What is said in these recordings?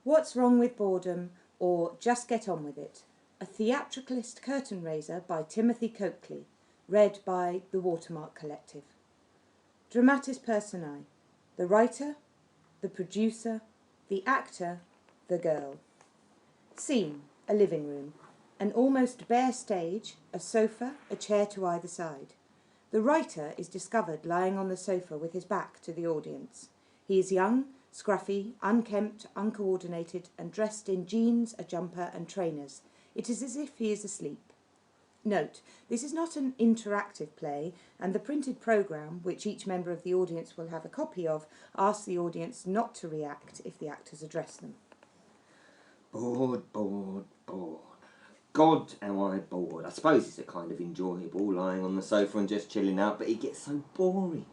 What's Wrong with Boredom, or Just Get On With It, a theatricalist curtain raiser by Timothy Coakley, read by the Watermark Collective. Dramatis personae: the writer, the producer, the actor, the girl. Scene: a living room, an almost bare stage, a sofa, a chair to either side. The writer is discovered lying on the sofa with his back to the audience. He is young, scruffy, unkempt, uncoordinated, and dressed in jeans, a jumper, and trainers. It is as if he is asleep. Note, this is not an interactive play, and the printed programme, which each member of the audience will have a copy of, asks the audience not to react if the actors address them. Bored, bored, bored. God, am I bored. I suppose it's a kind of enjoyable, lying on the sofa and just chilling out, but it gets so boring.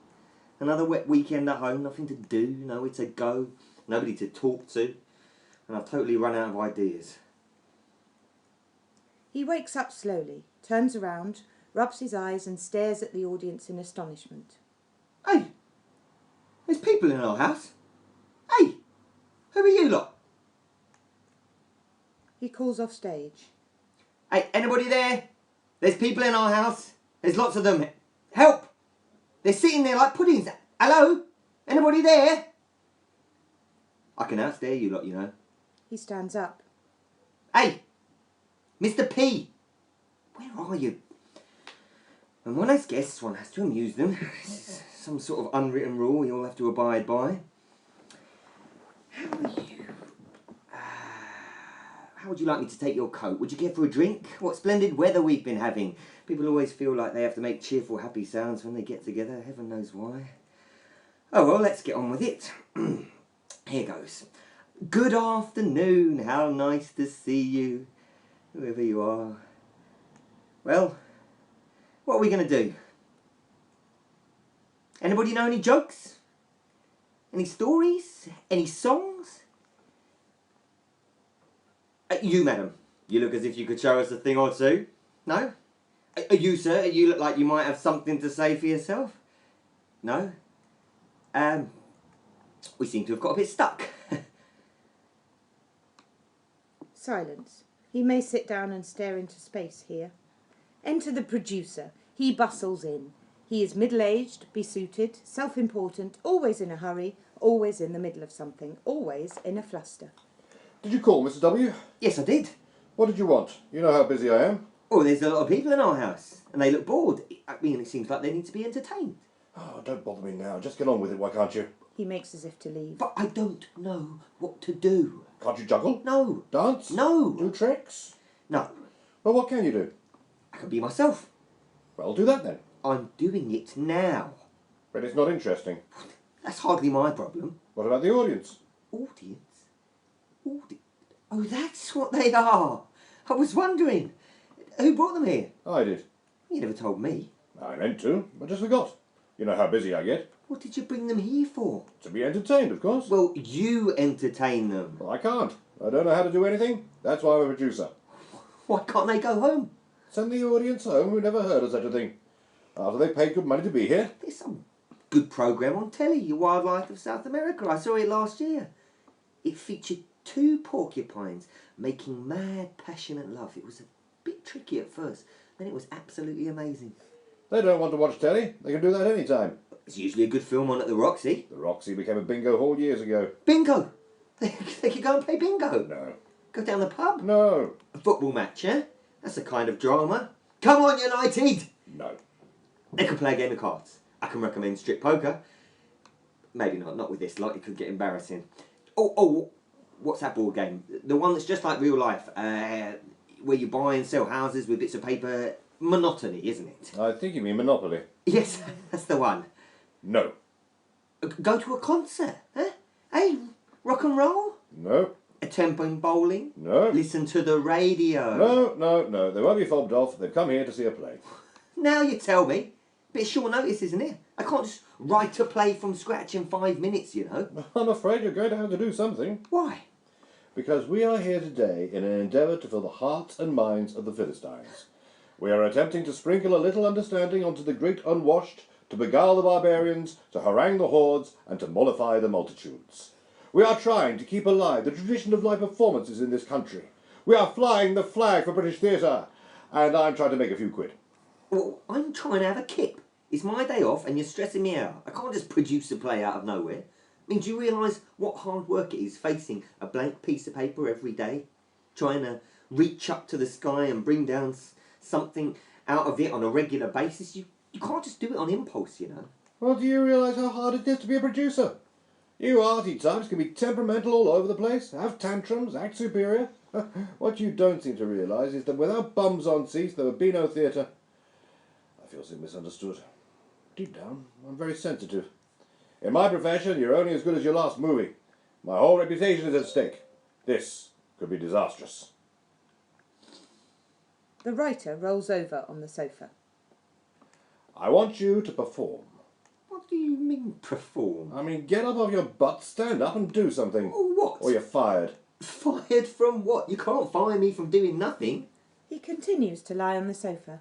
Another wet weekend at home, nothing to do, nowhere to go, nobody to talk to, and I've totally run out of ideas. He wakes up slowly, turns around, rubs his eyes and stares at the audience in astonishment. Hey, there's people in our house. Hey, who are you lot? He calls off stage. Hey, anybody there? There's people in our house. There's lots of them. Help! They're sitting there like puddings. Hello? Anybody there? I can outstare you lot, you know. He stands up. Hey! Mr. P! Where are you? And when there's guests, one has to amuse them. This is some sort of unwritten rule we all have to abide by. How are you? How would you like me to take your coat? Would you care for a drink? What splendid weather we've been having. People always feel like they have to make cheerful, happy sounds when they get together. Heaven knows why. Oh, well, let's get on with it. Here goes. Good afternoon. How nice to see you, whoever you are. Well, what are we going to do? Anybody know any jokes? Any stories? Any songs? You, madam, you look as if you could show us a thing or two. No? You, sir, you look like you might have something to say for yourself. No? We seem to have got a bit stuck. Silence. He may sit down and stare into space here. Enter the producer. He bustles in. He is middle-aged, besuited, self-important, always in a hurry, always in the middle of something, always in a fluster. Did you call, Mr. W? Yes, I did. What did you want? You know how busy I am. Oh, there's a lot of people in our house, and they look bored. I mean, it seems like they need to be entertained. Oh, don't bother me now. Just get on with it, why can't you? He makes as if to leave. But I don't know what to do. Can't you juggle? No. Dance? No. Do tricks? No. Well, what can you do? I can be myself. Well, do that then. I'm doing it now. But it's not interesting. That's hardly my problem. What about the audience? Audience? Oh, that's what they are. I was wondering. Who brought them here? I did. You never told me. I meant to, but just forgot. You know how busy I get. What did you bring them here for? To be entertained, of course. Well, you entertain them. Well, I can't. I don't know how to do anything. That's why I'm a producer. Why can't they go home? Send the audience home who never heard of such a thing. After they paid good money to be here. There's some good programme on telly, Your Wildlife of South America. I saw it last year. It featured 2 porcupines making mad, passionate love. It was a bit tricky at first, then it was absolutely amazing. They don't want to watch telly. They can do that any time. It's usually a good film on at the Roxy. The Roxy became a bingo hall years ago. Bingo! They could go and play bingo. No. Go down the pub. No. A football match, eh? That's a kind of drama. Come on, United! No. They could play a game of cards. I can recommend strip poker. Maybe not with this lot, it could get embarrassing. Oh, what's that board game? The one that's just like real life, where you buy and sell houses with bits of paper. Monotony, isn't it? I think you mean Monopoly. Yes, that's the one. No. Go to a concert, huh? Hey, rock and roll? No. A tempo in bowling? No. Listen to the radio? No. They won't be fobbed off. They've come here to see a play. Now you tell me. Bit short notice, isn't it? I can't just write a play from scratch in 5 minutes, you know. I'm afraid you're going to have to do something. Why? Because we are here today in an endeavour to fill the hearts and minds of the Philistines. We are attempting to sprinkle a little understanding onto the great unwashed, to beguile the barbarians, to harangue the hordes, and to mollify the multitudes. We are trying to keep alive the tradition of live performances in this country. We are flying the flag for British theatre, and I'm trying to make a few quid. Well, I'm trying to have a kip. It's my day off and you're stressing me out. I can't just produce a play out of nowhere. I mean, do you realise what hard work it is facing a blank piece of paper every day? Trying to reach up to the sky and bring down something out of it on a regular basis? You can't just do it on impulse, you know. Well, do you realise how hard it is to be a producer? You arty types can be temperamental all over the place, have tantrums, act superior. What you don't seem to realise is that without bums on seats there would be no theatre. I feel so misunderstood. Deep down, I'm very sensitive. In my profession, you're only as good as your last movie. My whole reputation is at stake. This could be disastrous. The writer rolls over on the sofa. I want you to perform. What do you mean, perform? I mean, get up off your butt, stand up and do something. Oh, what? Or you're fired. Fired from what? You can't fire me from doing nothing. He continues to lie on the sofa.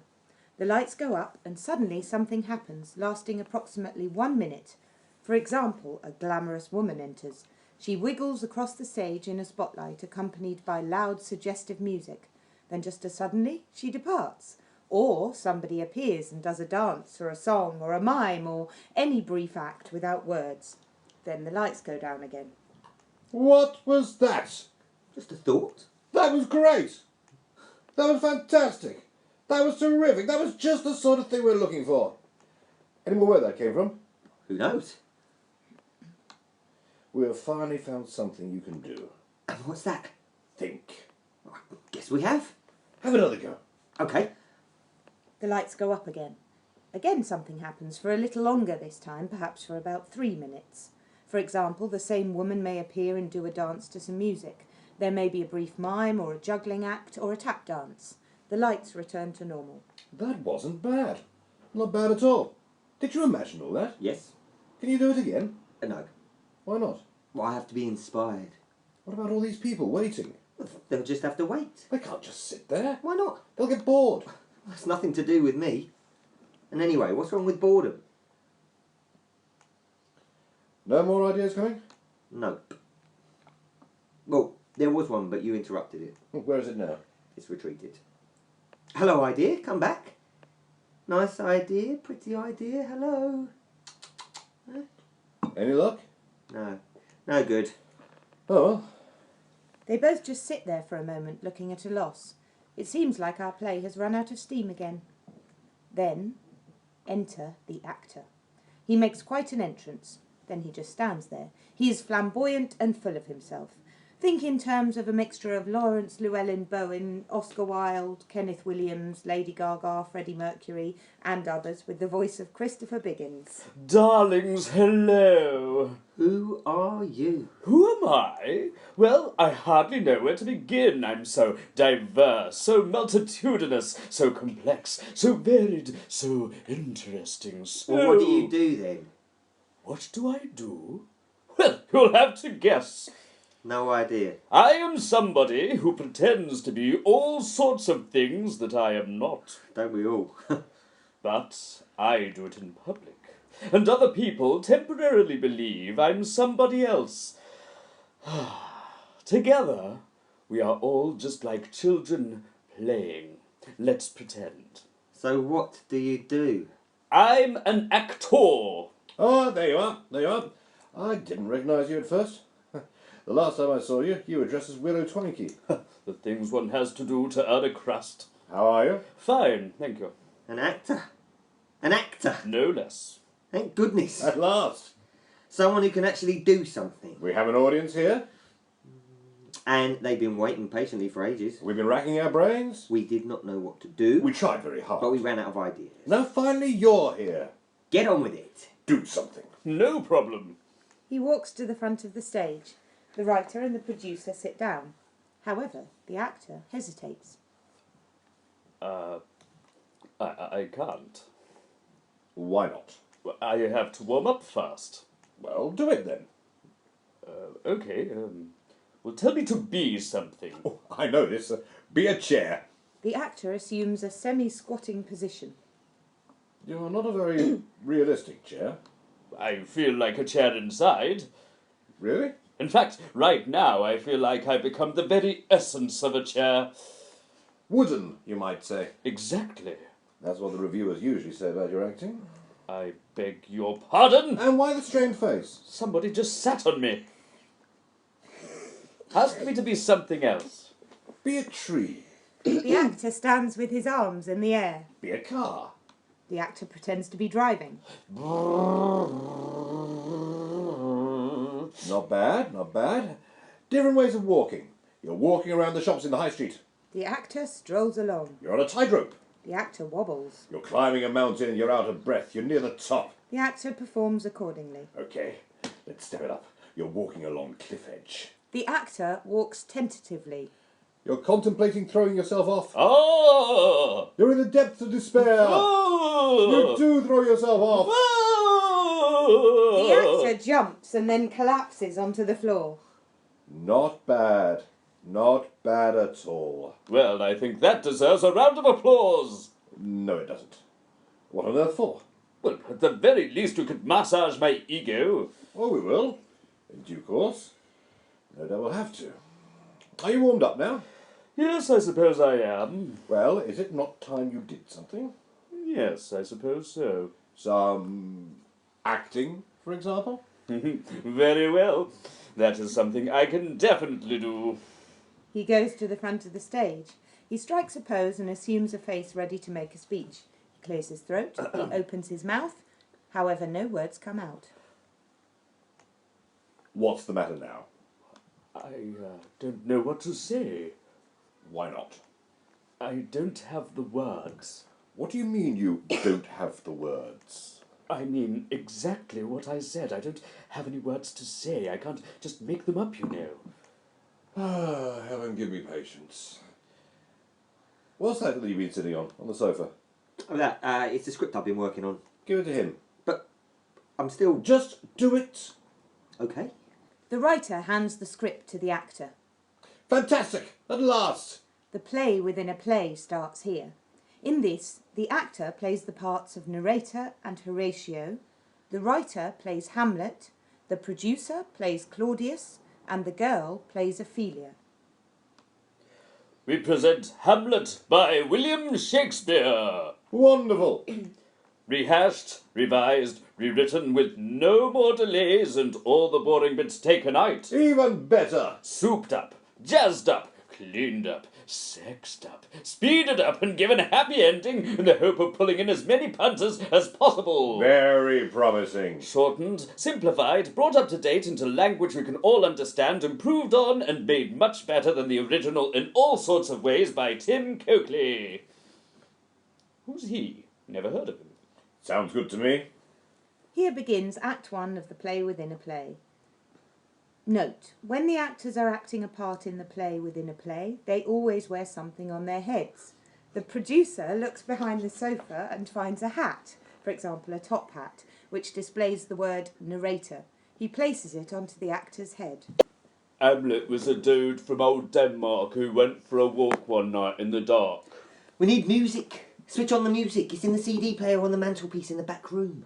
The lights go up and suddenly something happens, lasting approximately 1 minute. For example, a glamorous woman enters. She wiggles across the stage in a spotlight, accompanied by loud, suggestive music. Then just as suddenly, she departs. Or somebody appears and does a dance or a song or a mime or any brief act without words. Then the lights go down again. What was that? Just a thought. That was great. That was fantastic. That was terrific. That was just the sort of thing we're looking for. Any more where that came from? Who knows? We have finally found something you can do. And what's that? Think. I guess we have. Have another go. Okay. The lights go up again. Again something happens for a little longer this time, perhaps for about 3 minutes. For example, the same woman may appear and do a dance to some music. There may be a brief mime or a juggling act or a tap dance. The lights return to normal. That wasn't bad. Not bad at all. Did you imagine all that? Yes. Can you do it again? No. Why not? Well, I have to be inspired. What about all these people waiting? They'll just have to wait. They can't just sit there. Why not? They'll get bored. That's nothing to do with me. And anyway, what's wrong with boredom? No more ideas coming? Nope. Well, there was one, but you interrupted it. Where is it now? It's retreated. Hello, idea. Come back. Nice idea. Pretty idea. Hello. Huh? Any luck? No. No good. Oh well. They both just sit there for a moment, looking at a loss. It seems like our play has run out of steam again. Then, enter the actor. He makes quite an entrance. Then he just stands there. He is flamboyant and full of himself. Think in terms of a mixture of Lawrence Llewellyn Bowen, Oscar Wilde, Kenneth Williams, Lady Gaga, Freddie Mercury, and others, with the voice of Christopher Biggins. Darlings, hello. Who are you? Who am I? Well, I hardly know where to begin. I'm so diverse, so multitudinous, so complex, so varied, so interesting. So... Well, what do you do then? What do I do? Well, you'll have to guess. No idea. I am somebody who pretends to be all sorts of things that I am not. Don't we all? But I do it in public, and other people temporarily believe I'm somebody else. Together, we are all just like children playing. Let's pretend. So what do you do? I'm an actor. Oh, there you are. There you are. I didn't recognise you at first. The last time I saw you, you were dressed as Willow Twankey. The things one has to do to earn a crust. How are you? Fine, thank you. An actor? An actor? No less. Thank goodness. At last. Someone who can actually do something. We have an audience here. And they've been waiting patiently for ages. We've been racking our brains. We did not know what to do. We tried very hard. But we ran out of ideas. Now finally you're here. Get on with it. Do something. No problem. He walks to the front of the stage. The writer and the producer sit down. However, the actor hesitates. I can't. Why not? Well, I have to warm up first. Well, do it then. Okay, well, tell me to be something. Oh, I know this. Be a chair. The actor assumes a semi-squatting position. You're not a very realistic chair. I feel like a chair inside. Really? In fact, right now I feel like I've become the very essence of a chair. Wooden, you might say. Exactly. That's what the reviewers usually say about your acting. I beg your pardon? And why the strained face? Somebody just sat on me. Ask me to be something else. Be a tree. The actor stands with his arms in the air. Be a car. The actor pretends to be driving. Not bad, not bad. Different ways of walking. You're walking around the shops in the high street. The actor strolls along. You're on a tightrope. The actor wobbles. You're climbing a mountain and you're out of breath. You're near the top. The actor performs accordingly. Okay, let's step it up. You're walking along cliff edge. The actor walks tentatively. You're contemplating throwing yourself off. Oh! You're in the depths of despair. Oh! You do throw yourself off. Oh! The actor jumps and then collapses onto the floor. Not bad. Not bad at all. Well, I think that deserves a round of applause. No, it doesn't. What on earth for? Well, at the very least you could massage my ego. Oh, we will. In due course. No doubt we'll have to. Are you warmed up now? Yes, I suppose I am. Well, is it not time you did something? Yes, I suppose so. Some acting, for example? Very well. That is something I can definitely do. He goes to the front of the stage. He strikes a pose and assumes a face ready to make a speech. He clears his throat. He opens his mouth. However, no words come out. What's the matter now? I don't know what to say. Why not? I don't have the words. What do you mean you don't have the words? I mean exactly what I said. I don't have any words to say. I can't just make them up, you know. Ah, heaven give me patience. What's that you've been sitting on the sofa? Oh, it's the script I've been working on. Give it to him. But I'm still... Just do it. Okay. The writer hands the script to the actor. Fantastic! At last! The play within a play starts here. In this, the actor plays the parts of narrator and Horatio, the writer plays Hamlet, the producer plays Claudius, and the girl plays Ophelia. We present Hamlet by William Shakespeare. Wonderful! Rehashed, revised, rewritten with no more delays and all the boring bits taken out. Even better! Souped up, jazzed up, cleaned up, sexed up, speeded up and given a happy ending in the hope of pulling in as many punters as possible. Very promising. Shortened, simplified, brought up to date into language we can all understand, improved on and made much better than the original in all sorts of ways by Tim Coakley. Who's he? Never heard of him. Sounds good to me. Here begins Act 1 of the play within a play. Note, when the actors are acting a part in the play within a play, they always wear something on their heads. The producer looks behind the sofa and finds a hat, for example a top hat, which displays the word narrator. He places it onto the actor's head. Hamlet was a dude from old Denmark who went for a walk one night in the dark. We need music. Switch on the music. It's in the CD player on the mantelpiece in the back room.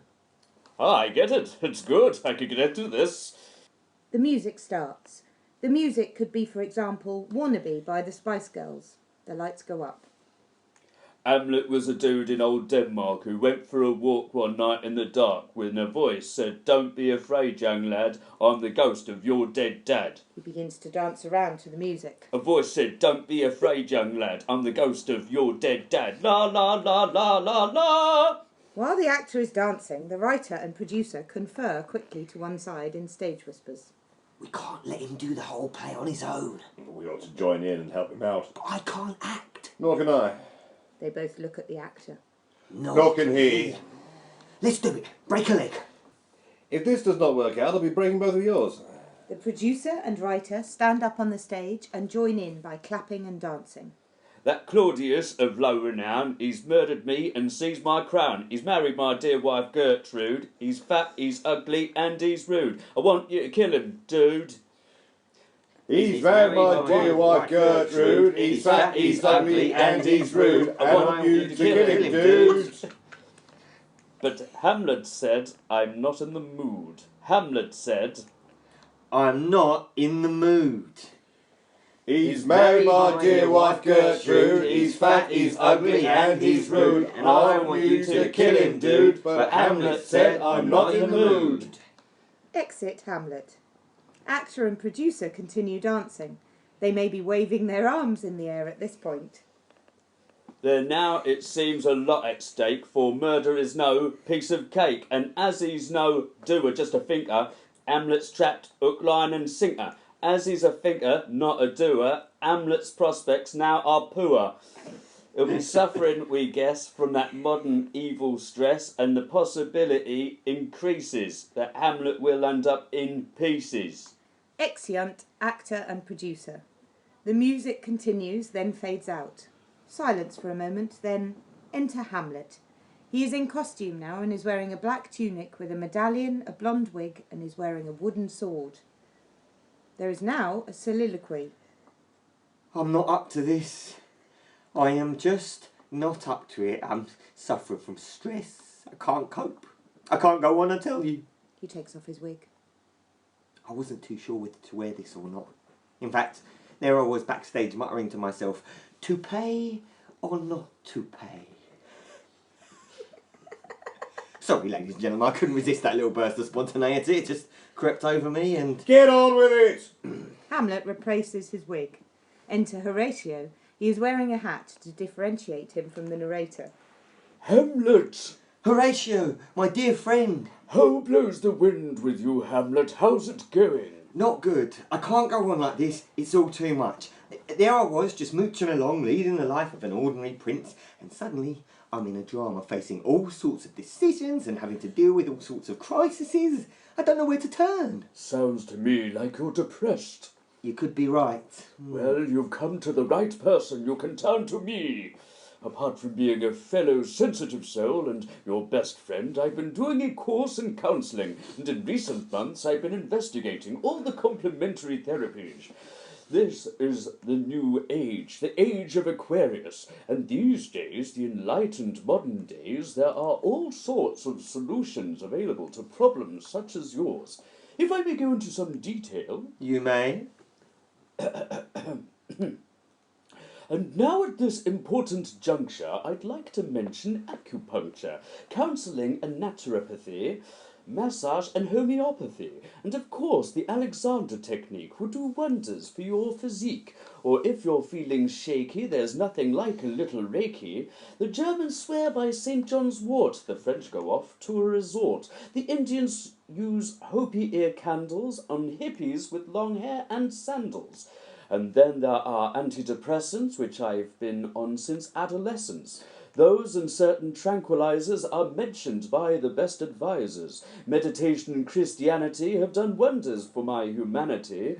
Ah, I get it. It's good. I could get into this. The music starts. The music could be, for example, Wannabe by the Spice Girls. The lights go up. Hamlet was a dude in old Denmark who went for a walk one night in the dark when a voice said, "Don't be afraid, young lad, I'm the ghost of your dead dad." He begins to dance around to the music. A voice said, "Don't be afraid, young lad, I'm the ghost of your dead dad. La la la la la la." While the actor is dancing, the writer and producer confer quickly to one side in stage whispers. We can't let him do the whole play on his own. We ought to join in and help him out. But I can't act. Nor can I. They both look at the actor. Nor can he. Let's do it. Break a leg. If this does not work out, I'll be breaking both of yours. The producer and writer stand up on the stage and join in by clapping and dancing. That Claudius of low renown, he's murdered me and seized my crown. He's married my dear wife Gertrude. He's fat, he's ugly, and he's rude. I want you to kill him, dude. He's married my dear wife Gertrude. He's fat, he's ugly, and he's rude. I want you to kill him, dude. But Hamlet said, "I'm not in the mood." Hamlet said, I'm not in the mood. He's married my dear wife Gertrude, he's fat, he's ugly and he's rude, and I want you to kill him, dude, but Hamlet said I'm not in the mood. Exit Hamlet. Actor and producer continue dancing. They may be waving their arms in the air at this point. There now, it seems, a lot at stake, for murder is no piece of cake, and as he's no doer, just a thinker, Hamlet's trapped hook, line and sinker. As he's a thinker, not a doer, Hamlet's prospects now are poor. He'll be suffering, we guess, from that modern evil stress, and the possibility increases that Hamlet will end up in pieces. Exeunt actor and producer. The music continues, then fades out. Silence for a moment, then enter Hamlet. He is in costume now and is wearing a black tunic with a medallion, a blonde wig, and is wearing a wooden sword. There is now a soliloquy. I'm not up to this. I am just not up to it. I'm suffering from stress. I can't cope. I can't go on, I tell you. He takes off his wig. I wasn't too sure whether to wear this or not. In fact, there I was backstage muttering to myself, to pay or not to pay? Sorry, ladies and gentlemen, I couldn't resist that little burst of spontaneity. It just crept over me and... Get on with it! Hamlet replaces his wig. Enter Horatio. He is wearing a hat to differentiate him from the narrator. Hamlet! Horatio, my dear friend. How blows the wind with you, Hamlet? How's it going? Not good. I can't go on like this. It's all too much. There I was, just mooching along, leading the life of an ordinary prince, and suddenly I'm in a drama facing all sorts of decisions and having to deal with all sorts of crises. I don't know where to turn. Sounds to me like you're depressed. You could be right. Well, you've come to the right person. You can turn to me. Apart from being a fellow sensitive soul and your best friend, I've been doing a course in counselling, and in recent months I've been investigating all the complementary therapies. This is the new age, the age of Aquarius, and these days, the enlightened modern days, there are all sorts of solutions available to problems such as yours. If I may go into some detail... You may. And now at this important juncture, I'd like to mention acupuncture, counselling and naturopathy, massage and homeopathy, and of course the Alexander technique will do wonders for your physique. Or if you're feeling shaky, there's nothing like a little Reiki. The Germans swear by St. John's wort, the French go off to a resort. The Indians use Hopi ear candles on hippies with long hair and sandals. And then there are antidepressants, which I've been on since adolescence. Those and certain tranquilizers are mentioned by the best advisors. Meditation and Christianity have done wonders for my humanity.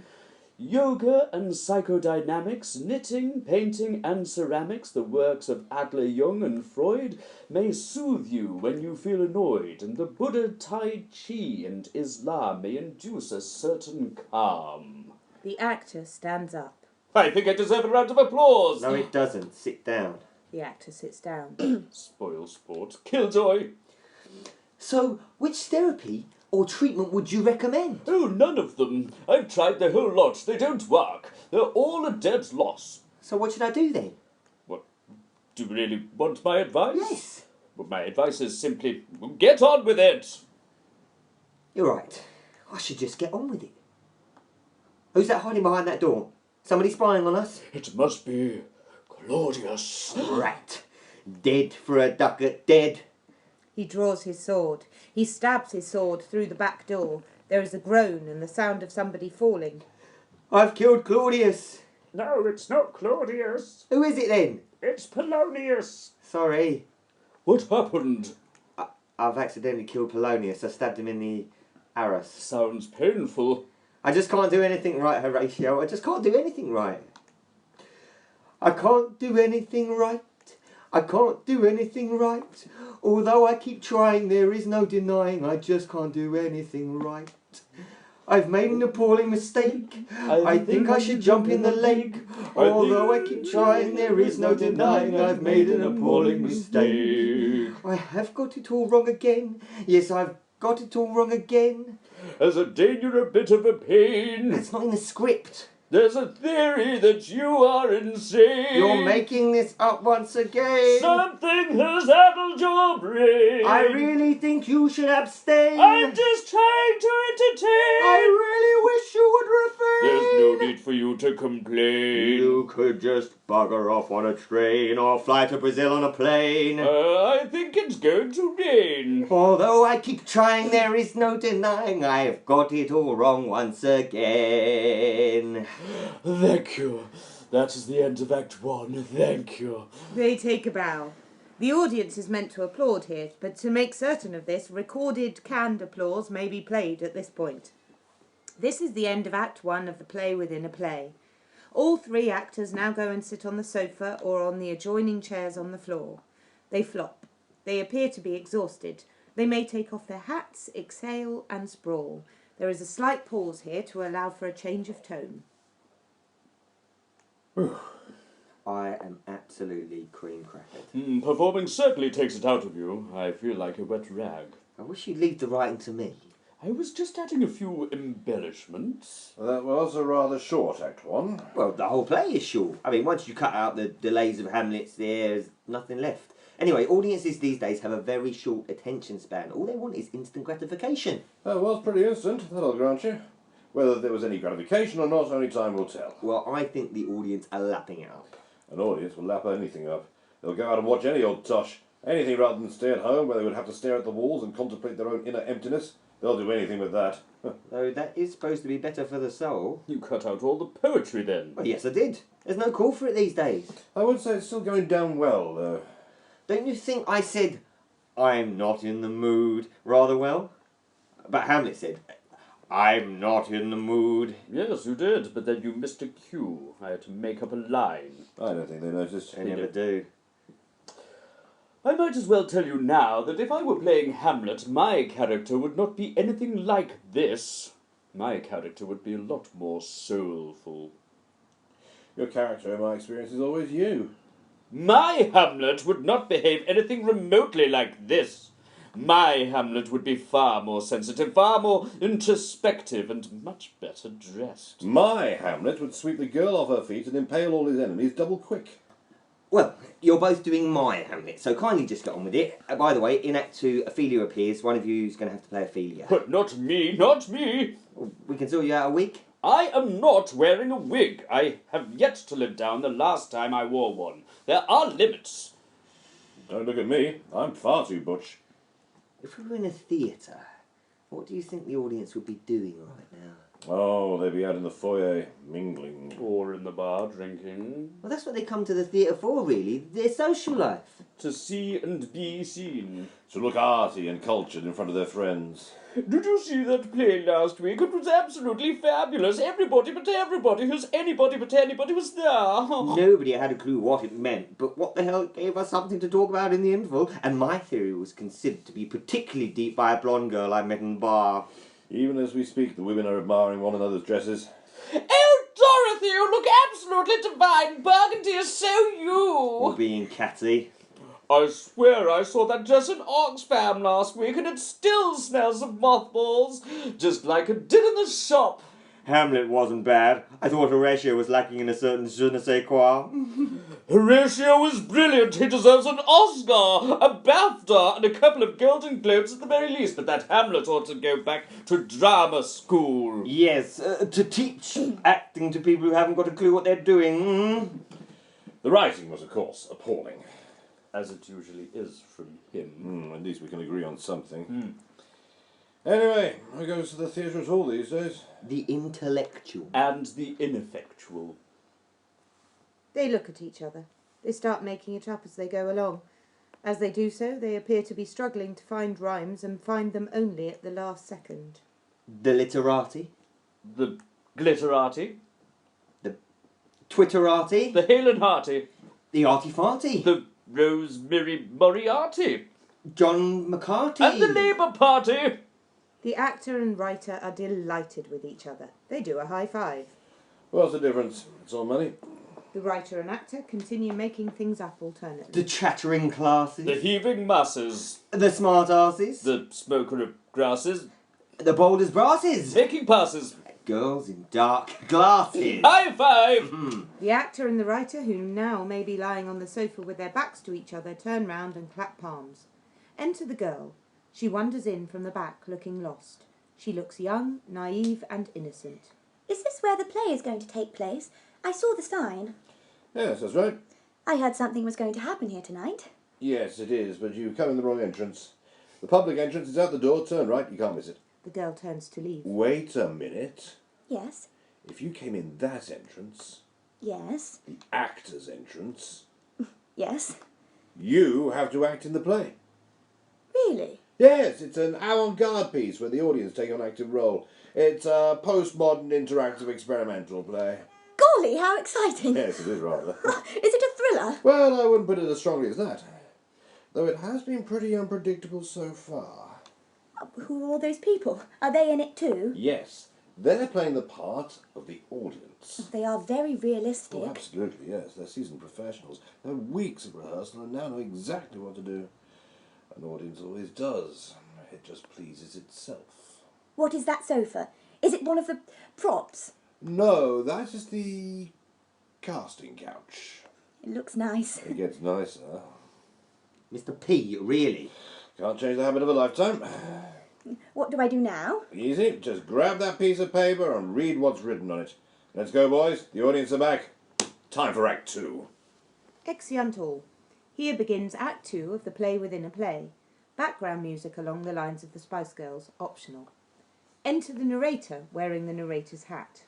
Yoga and psychodynamics, knitting, painting and ceramics, the works of Adler, Jung and Freud, may soothe you when you feel annoyed, and the Buddha, Tai Chi and Islam may induce a certain calm. The actor stands up. I think I deserve a round of applause. No, it doesn't. Sit down. The actor sits down. Spoil sport. Killjoy. So, which therapy or treatment would you recommend? Oh, none of them. I've tried the whole lot. They don't work. They're all a dead loss. So what should I do then? What? Do you really want my advice? Yes. Well, my advice is simply, get on with it. You're right. I should just get on with it. Who's that hiding behind that door? Somebody spying on us? It must be Claudius. Rat. Dead for a ducat, dead. He draws his sword. He stabs his sword through the back door. There is a groan and the sound of somebody falling. I've killed Claudius. No, it's not Claudius. Who is it then? It's Polonius. Sorry. What happened? I've accidentally killed Polonius. I stabbed him in the arse. Sounds painful. I just can't do anything right, Horatio. I just can't do anything right. I can't do anything right. I can't do anything right. Although I keep trying, there is no denying I just can't do anything right. I've made an appalling mistake. I think I should jump in the lake. Although I keep trying, there is no denying I've made an appalling mistake. I have got it all wrong again. Yes, I've got it all wrong again. As a danger, a bit of a pain. That's not in the script. There's a theory that you are insane. You're making this up once again. Something has addled your brain. I really think you should abstain. I'm just trying to entertain. I really wish you would refrain. There's no need for you to complain. You could just bugger off on a train or fly to Brazil on a plane. I think it's going to rain. Although I keep trying, there is no denying I've got it all wrong once again. Thank you. That is the end of Act 1. Thank you. They take a bow. The audience is meant to applaud here, but to make certain of this, recorded canned applause may be played at this point. This is the end of Act 1 of the play within a play. All 3 actors now go and sit on the sofa or on the adjoining chairs on the floor. They flop. They appear to be exhausted. They may take off their hats, exhale and sprawl. There is a slight pause here to allow for a change of tone. I am absolutely cream crackered. Performing certainly takes it out of you. I feel like a wet rag. I wish you'd leave the writing to me. I was just adding a few embellishments. That was a rather short Act 1. Well, the whole play is short. I mean, once you cut out the delays of Hamlet's, there's nothing left. Anyway, audiences these days have a very short attention span. All they want is instant gratification. That was pretty instant, that I'll grant you. Whether there was any gratification or not, only time will tell. Well, I think the audience are lapping it up. An audience will lap anything up. They'll go out and watch any old tosh. Anything rather than stay at home where they would have to stare at the walls and contemplate their own inner emptiness. They'll do anything with that. Though that is supposed to be better for the soul. You cut out all the poetry then. Well, yes, I did. There's no call for it these days. I would say it's still going down well, though. Don't you think I said, I'm not in the mood, rather well? But Hamlet said, I'm not in the mood. Yes, you did, but then you missed a cue. I had to make up a line. I don't think they noticed. They never do. I might as well tell you now that if I were playing Hamlet, my character would not be anything like this. My character would be a lot more soulful. Your character, in my experience, is always you. My Hamlet would not behave anything remotely like this. My Hamlet would be far more sensitive, far more introspective, and much better dressed. My Hamlet would sweep the girl off her feet and impale all his enemies double quick. Well, you're both doing my Hamlet, so kindly just get on with it. By the way, in Act 2, Ophelia appears. One of you is going to have to play Ophelia. But not me, not me! We can sort you out a wig. I am not wearing a wig. I have yet to live down the last time I wore one. There are limits. Don't look at me. I'm far too butch. If we were in a theatre, what do you think the audience would be doing right now? Oh, they'd be out in the foyer, mingling. Or in the bar, drinking. Well, that's what they come to the theatre for, really. Their social life. To see and be seen. To look arty and cultured in front of their friends. Did you see that play last week? It was absolutely fabulous. Everybody who's anybody but anybody was there. Nobody had a clue what it meant, but what the hell gave us something to talk about in the interval? And my theory was considered to be particularly deep by a blonde girl I met in the bar. Even as we speak, the women are admiring one another's dresses. Oh, Dorothy, you look absolutely divine. Burgundy is so you. Or being catty. I swear I saw that dress in Oxfam last week and it still smells of mothballs, just like it did in the shop. Hamlet wasn't bad. I thought Horatio was lacking in a certain je ne sais quoi. Horatio was brilliant. He deserves an Oscar, a BAFTA, and a couple of Golden Globes at the very least. But that Hamlet ought to go back to drama school. Yes, to teach acting to people who haven't got a clue what they're doing. The writing was, of course, appalling. As it usually is from him. At least we can agree on something. Anyway, who goes to the theatre at all these days? The intellectual. And the ineffectual. They look at each other. They start making it up as they go along. As they do so, they appear to be struggling to find rhymes and find them only at the last second. The literati. The glitterati. The twitterati. The hale and hearty. The arty-farty. The Rosemary Moriarty. John McCarthy. And the Labour Party. The actor and writer are delighted with each other. They do a high five. What's the difference? It's all money. The writer and actor continue making things up alternately. The chattering classes. The heaving masses. The smart asses. The smoker of grasses. The Boulders Brasses. Taking passes. Girls in dark glasses. High five! The actor and the writer, who now may be lying on the sofa with their backs to each other, turn round and clap palms. Enter the girl. She wanders in from the back, looking lost. She looks young, naive and innocent. Is this where the play is going to take place? I saw the sign. Yes, that's right. I heard something was going to happen here tonight. Yes, it is, but you've come in the wrong entrance. The public entrance is out the door. Turn right, you can't miss it. The girl turns to leave. Wait a minute. Yes. If you came in that entrance, Yes. the actor's entrance, Yes. you have to act in the play. Really? Yes, it's an avant-garde piece where the audience take on an active role. It's a postmodern interactive experimental play. Golly, how exciting! Yes, it is rather. Is it a thriller? Well, I wouldn't put it as strongly as that. Though it has been pretty unpredictable so far. Who are all those people? Are they in it too? Yes, they're playing the part of the audience. They are very realistic. Oh, absolutely, yes. They're seasoned professionals. They've had weeks of rehearsal and now know exactly what to do. An audience always does. It just pleases itself. What is that sofa? Is it one of the props? No, that is the casting couch. It looks nice. It gets nicer. Mr. P, really? Can't change the habit of a lifetime. What do I do now? Easy. Just grab that piece of paper and read what's written on it. Let's go, boys. The audience are back. Time for Act 2. Exeunt all. Here begins Act 2 of the play within a play. Background music along the lines of the Spice Girls, optional. Enter the narrator, wearing the narrator's hat.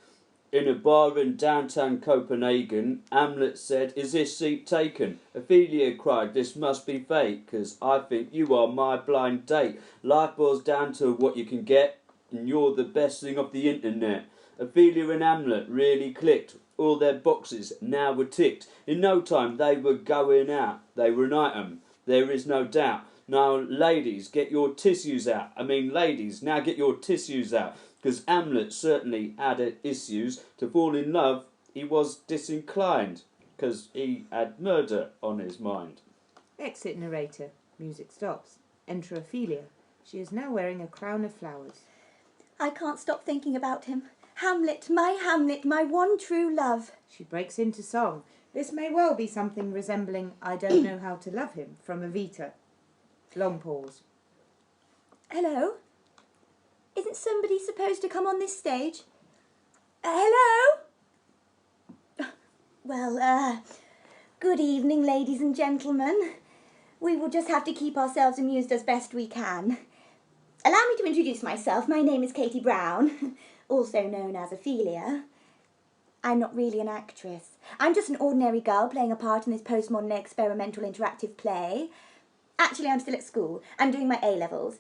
In a bar in downtown Copenhagen, Hamlet said, "Is this seat taken?" Ophelia cried, "This must be fate, 'cause I think you are my blind date. Life boils down to what you can get, and you're the best thing off the internet." Ophelia and Hamlet really clicked. All their boxes now were ticked. In no time they were going out. They were an item, there is no doubt. Now, ladies, get your tissues out. Ladies, now get your tissues out. Because Hamlet certainly had issues. To fall in love, he was disinclined. Because he had murder on his mind. Exit narrator. Music stops. Enter Ophelia. She is now wearing a crown of flowers. I can't stop thinking about him. Hamlet, my one true love. She breaks into song. This may well be something resembling I Don't Know How to Love Him from Evita. Long pause. Hello? Isn't somebody supposed to come on this stage? Hello? Well, good evening, ladies and gentlemen. We will just have to keep ourselves amused as best we can. Allow me to introduce myself. My name is Katie Brown, also known as Ophelia. I'm not really an actress. I'm just an ordinary girl playing a part in this postmodern experimental interactive play. Actually, I'm still at school. I'm doing my A-levels.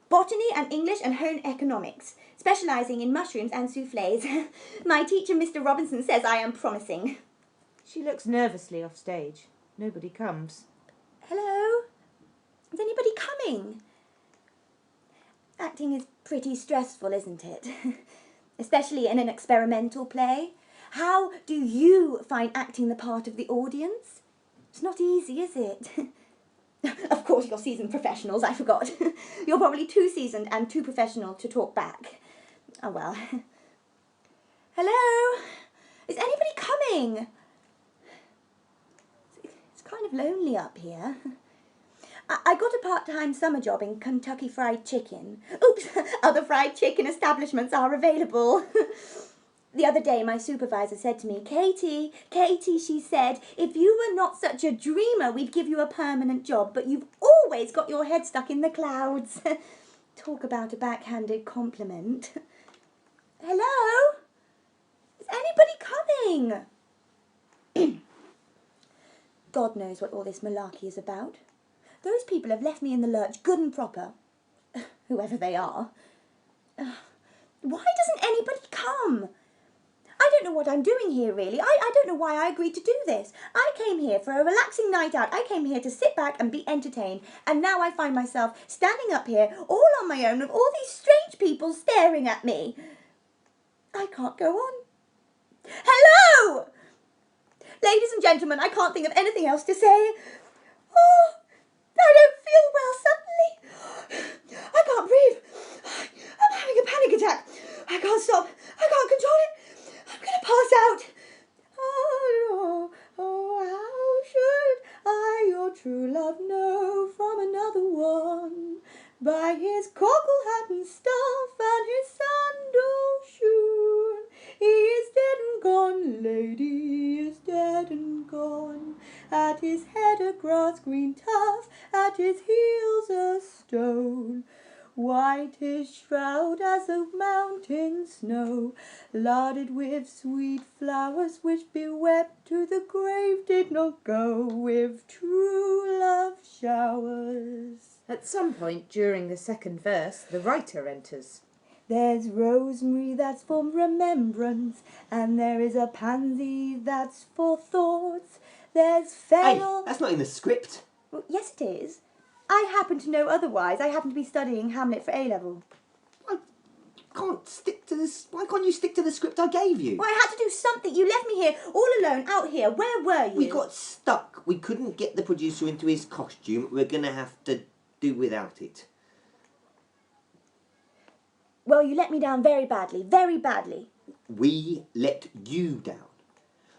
Botany and English and home economics, specialising in mushrooms and soufflés. My teacher, Mr. Robinson, says I am promising. She looks nervously off stage. Nobody comes. Hello? Is anybody coming? Acting is pretty stressful, isn't it? Especially in an experimental play. How do you find acting the part of the audience? It's not easy, is it? Of course, you're seasoned professionals, I forgot. You're probably too seasoned and too professional to talk back. Oh, well. Hello? Is anybody coming? It's kind of lonely up here. I got a part-time summer job in Kentucky Fried Chicken. Oops, other fried chicken establishments are available. The other day, my supervisor said to me, Katie, she said, if you were not such a dreamer, we'd give you a permanent job, but you've always got your head stuck in the clouds. Talk about a backhanded compliment. Hello? Is anybody coming? God knows what all this malarkey is about. Those people have left me in the lurch good and proper. Whoever they are. Why doesn't anybody come? I don't know what I'm doing here, really. I don't know why I agreed to do this. I came here for a relaxing night out. I came here to sit back and be entertained. And now I find myself standing up here all on my own with all these strange people staring at me. I can't go on. Hello! Ladies and gentlemen, I can't think of anything else to say. Oh, I don't feel well suddenly. I can't breathe. I'm having a can't stop. I can't control it. I'm going to pass out. Oh, how should I, your true love, know from another one? By his cockle hat and staff and his sandal shoon. He is dead and gone, lady, he is dead and gone. At his head a grass green tuft, at his heels a stone. White his shroud as the mountain snow, larded with sweet flowers which bewept to the grave did not go with true love showers. At some point during the second verse, the writer enters. There's rosemary that's for remembrance, and there is a pansy that's for thoughts. There's Hey, fennel... that's not in the script. Well, yes, it is. I happen to know otherwise. I happen to be studying Hamlet for A-level. I can't stick to this. Why can't you stick to the script I gave you? Well, I had to do something. You left me here, all alone, out here. Where were you? We got stuck. We couldn't get the producer into his costume. We're going to have to do without it. Well, you let me down very badly, very badly. We let you down.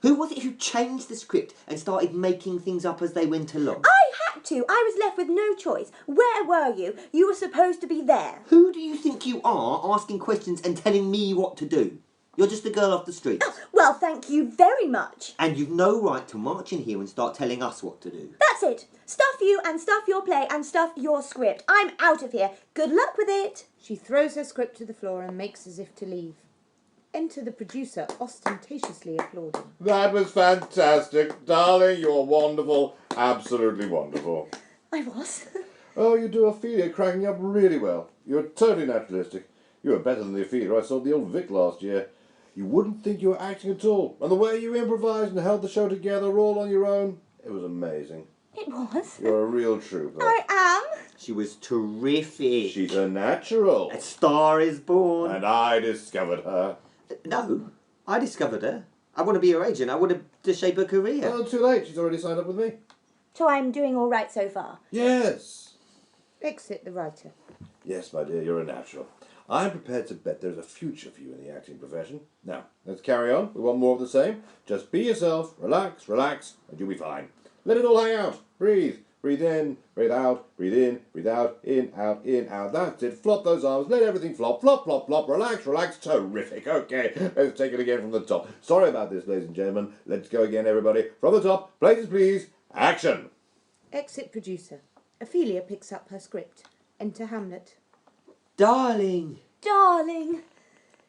Who was it who changed the script and started making things up as they went along? I had to. I was left with no choice. Where were you? You were supposed to be there. Who do you think you are asking questions and telling me what to do? You're just a girl off the street. Oh, well, thank you very much. And you've no right to march in here and start telling us what to do. That's it. Stuff you and stuff your play and stuff your script. I'm out of here. Good luck with it. She throws her script to the floor and makes as if to leave. Enter the producer, ostentatiously applauding. That was fantastic. Darling, you're wonderful. Absolutely wonderful. I was. Oh, you do Ophelia cracking up really well. You're totally naturalistic. You were better than the Ophelia I saw at the Old Vic last year. You wouldn't think you were acting at all. And the way you improvised and held the show together all on your own, it was amazing. It was. You're a real trooper. I am. She was terrific. She's a natural. A star is born. And I discovered her. No, I discovered her. I want to be her agent. I want to shape her career. Oh, too late. She's already signed up with me. So I'm doing all right so far. Yes. Exit the writer. Yes, my dear, you're a natural. I'm prepared to bet there's a future for you in the acting profession. Now, let's carry on. We want more of the same. Just be yourself, relax, and you'll be fine. Let it all hang out. Breathe. Breathe in, breathe out, breathe in, breathe out, in, out, in, out. That's it. Flop those arms. Let everything flop, flop, flop, flop. Relax. Terrific. Okay, let's take it again from the top. Sorry about this, ladies and gentlemen. Let's go again, everybody. From the top. Places, please. Action. Exit producer. Ophelia picks up her script. Enter Hamlet. Darling. Darling.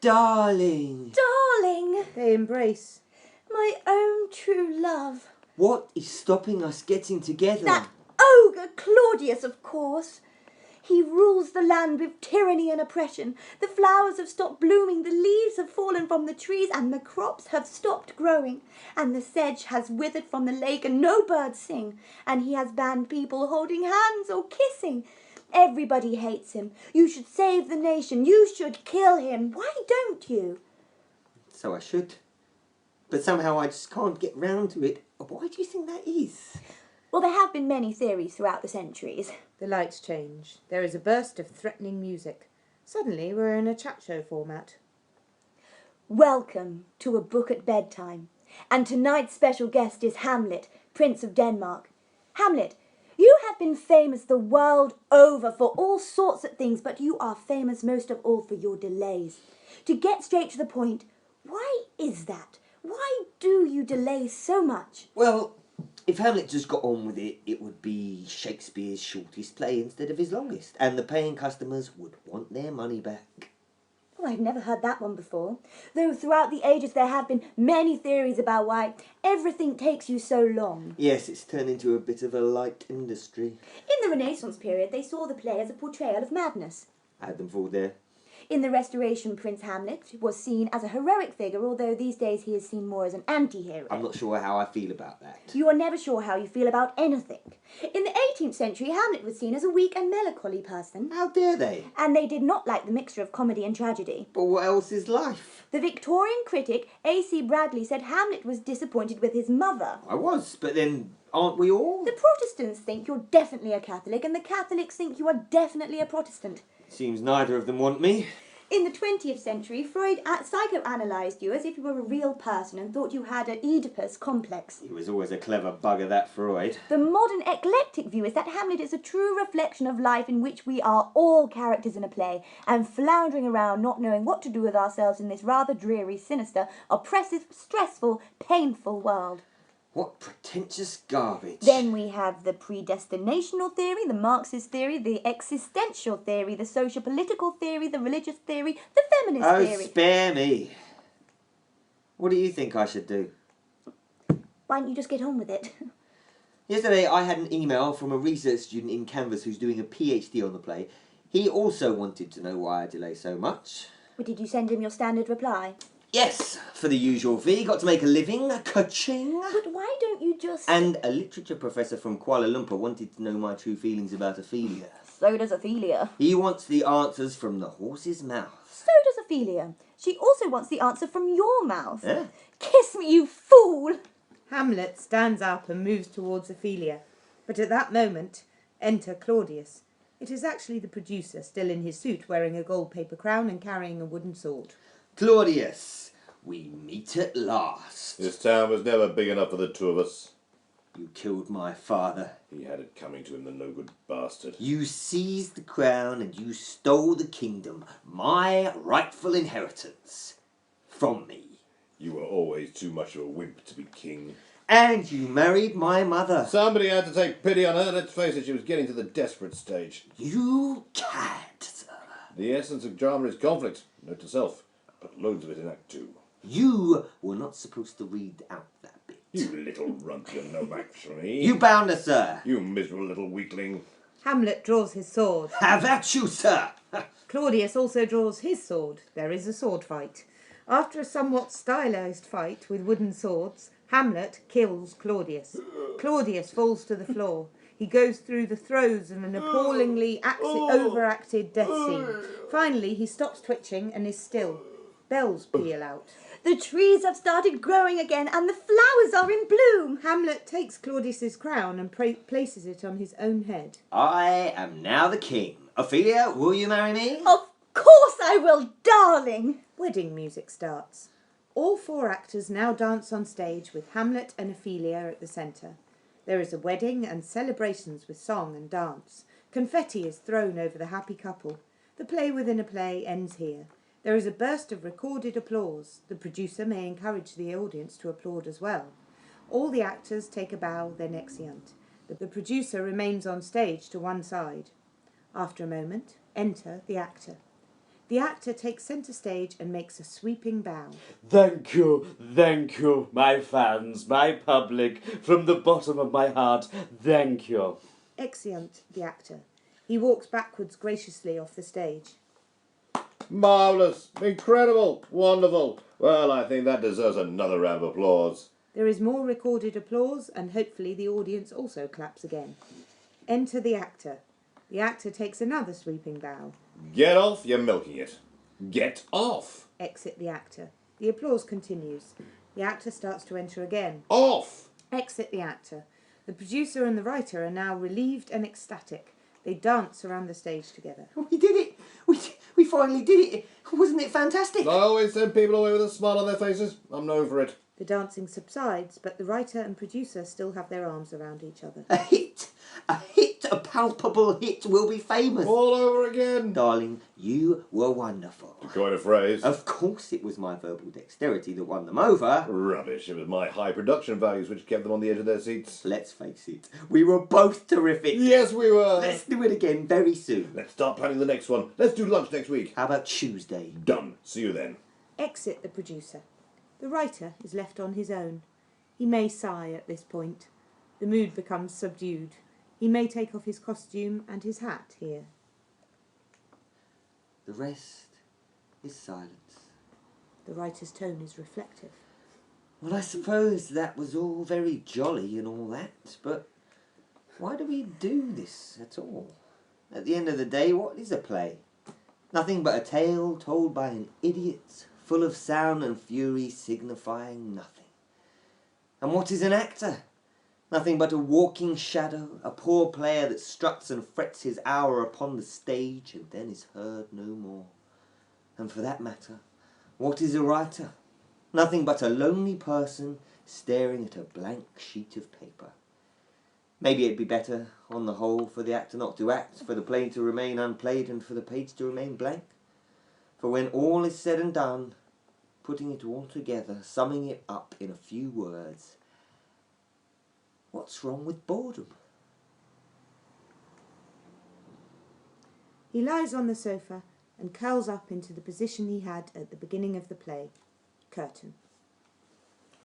Darling. Darling. They embrace. My own true love. What is stopping us getting together? That ogre Claudius, of course. He rules the land with tyranny and oppression. The flowers have stopped blooming, the leaves have fallen from the trees, and the crops have stopped growing. And the sedge has withered from the lake, and no birds sing. And he has banned people holding hands or kissing. Everybody hates him. You should save the nation. You should kill him. Why don't you? So I should. But somehow I just can't get round to it. Why do you think that is? Well, there have been many theories throughout the centuries. The lights change. There is a burst of threatening music. Suddenly we're in a chat show format. Welcome to A Book at Bedtime. And tonight's special guest is Hamlet, Prince of Denmark. Hamlet, you have been famous the world over for all sorts of things, but you are famous most of all for your delays. To get straight to the point, why is that? Why do you delay so much? Well, if Hamlet just got on with it, it would be Shakespeare's shortest play instead of his longest, and the paying customers would want their money back. Oh, I've never heard that one before. Though throughout the ages there have been many theories about why everything takes you so long. Yes, it's turned into a bit of a light industry. In the Renaissance period, they saw the play as a portrayal of madness. I had them fall there. In the Restoration, Prince Hamlet was seen as a heroic figure, although these days he is seen more as an anti-hero. I'm not sure how I feel about that. You are never sure how you feel about anything. In the 18th century, Hamlet was seen as a weak and melancholy person. How dare they? And they did not like the mixture of comedy and tragedy. But what else is life? The Victorian critic A.C. Bradley said Hamlet was disappointed with his mother. I was, but then aren't we all? The Protestants think you're definitely a Catholic, and the Catholics think you are definitely a Protestant. Seems neither of them want me. In the 20th century, Freud psychoanalyzed you as if you were a real person and thought you had an Oedipus complex. He was always a clever bugger, that Freud. The modern eclectic view is that Hamlet is a true reflection of life in which we are all characters in a play and floundering around not knowing what to do with ourselves in this rather dreary, sinister, oppressive, stressful, painful world. What pretentious garbage. Then we have the predestinational theory, the Marxist theory, the existential theory, the socio-political theory, the religious theory, the feminist theory. Oh, spare me. What do you think I should do? Why don't you just get on with it? Yesterday I had an email from a research student in Canvas who's doing a PhD on the play. He also wanted to know why I delay so much. But did you send him your standard reply? Yes, for the usual fee. Got to make a living, ka-ching. But why don't you just... And a literature professor from Kuala Lumpur wanted to know my true feelings about Ophelia. So does Ophelia. He wants the answers from the horse's mouth. So does Ophelia. She also wants the answer from your mouth. Eh? Kiss me, you fool! Hamlet stands up and moves towards Ophelia, but at that moment, enter Claudius. It is actually the producer, still in his suit, wearing a gold paper crown and carrying a wooden sword. Claudius, we meet at last. This town was never big enough for the two of us. You killed my father. He had it coming to him, the no-good bastard. You seized the crown and you stole the kingdom, my rightful inheritance, from me. You were always too much of a wimp to be king. And you married my mother. Somebody had to take pity on her. Let's face it, she was getting to the desperate stage. You cad, sir. The essence of drama is conflict. Note to self. But loads of it in Act 2. You were not supposed to read out that bit. You little runt, you're no match for me. You bound her, sir. You miserable little weakling. Hamlet draws his sword. Have at you, sir. Claudius also draws his sword. There is a sword fight. After a somewhat stylized fight with wooden swords, Hamlet kills Claudius. Claudius falls to the floor. He goes through the throes of an appallingly overacted death scene. Finally, he stops twitching and is still. Bells peal out. The trees have started growing again and the flowers are in bloom. Hamlet takes Claudius's crown and places it on his own head. I am now the king. Ophelia, will you marry me? Of course I will, darling. Wedding music starts. All four actors now dance on stage with Hamlet and Ophelia at the centre. There is a wedding and celebrations with song and dance. Confetti is thrown over the happy couple. The play within a play ends here. There is a burst of recorded applause. The producer may encourage the audience to applaud as well. All the actors take a bow, then exeunt. The producer remains on stage to one side. After a moment, enter the actor. The actor takes centre stage and makes a sweeping bow. Thank you, my fans, my public, from the bottom of my heart, thank you. Exeunt the actor. He walks backwards graciously off the stage. Marvellous, incredible, wonderful. Well, I think that deserves another round of applause. There is more recorded applause and hopefully the audience also claps again. Enter the actor. The actor takes another sweeping bow. Get off, you're milking it. Get off. Exit the actor. The applause continues. The actor starts to enter again. Off. Exit the actor. The producer and the writer are now relieved and ecstatic. They dance around the stage together. We did it. We finally did it. Wasn't it fantastic? I always send people away with a smile on their faces. I'm known for it. The dancing subsides, but the writer and producer still have their arms around each other. A hit, a palpable hit. We'll be famous. All over again. Darling, you were wonderful. To coin a phrase. Of course it was my verbal dexterity that won them over. Rubbish. It was my high production values which kept them on the edge of their seats. Let's face it, we were both terrific. Yes, we were. Let's do it again very soon. Let's start planning the next one. Let's do lunch next week. How about Tuesday? Done. See you then. Exit the producer. The writer is left on his own. He may sigh at this point. The mood becomes subdued. He may take off his costume and his hat here. The rest is silence. The writer's tone is reflective. Well, I suppose that was all very jolly and all that, but why do we do this at all? At the end of the day, what is a play? Nothing but a tale told by an idiot, full of sound and fury, signifying nothing. And what is an actor? Nothing but a walking shadow, a poor player that struts and frets his hour upon the stage and then is heard no more. And for that matter, what is a writer? Nothing but a lonely person staring at a blank sheet of paper. Maybe it'd be better, on the whole, for the actor not to act, for the play to remain unplayed, and for the page to remain blank. For when all is said and done, putting it all together, summing it up in a few words, what's wrong with boredom? He lies on the sofa and curls up into the position he had at the beginning of the play. Curtain.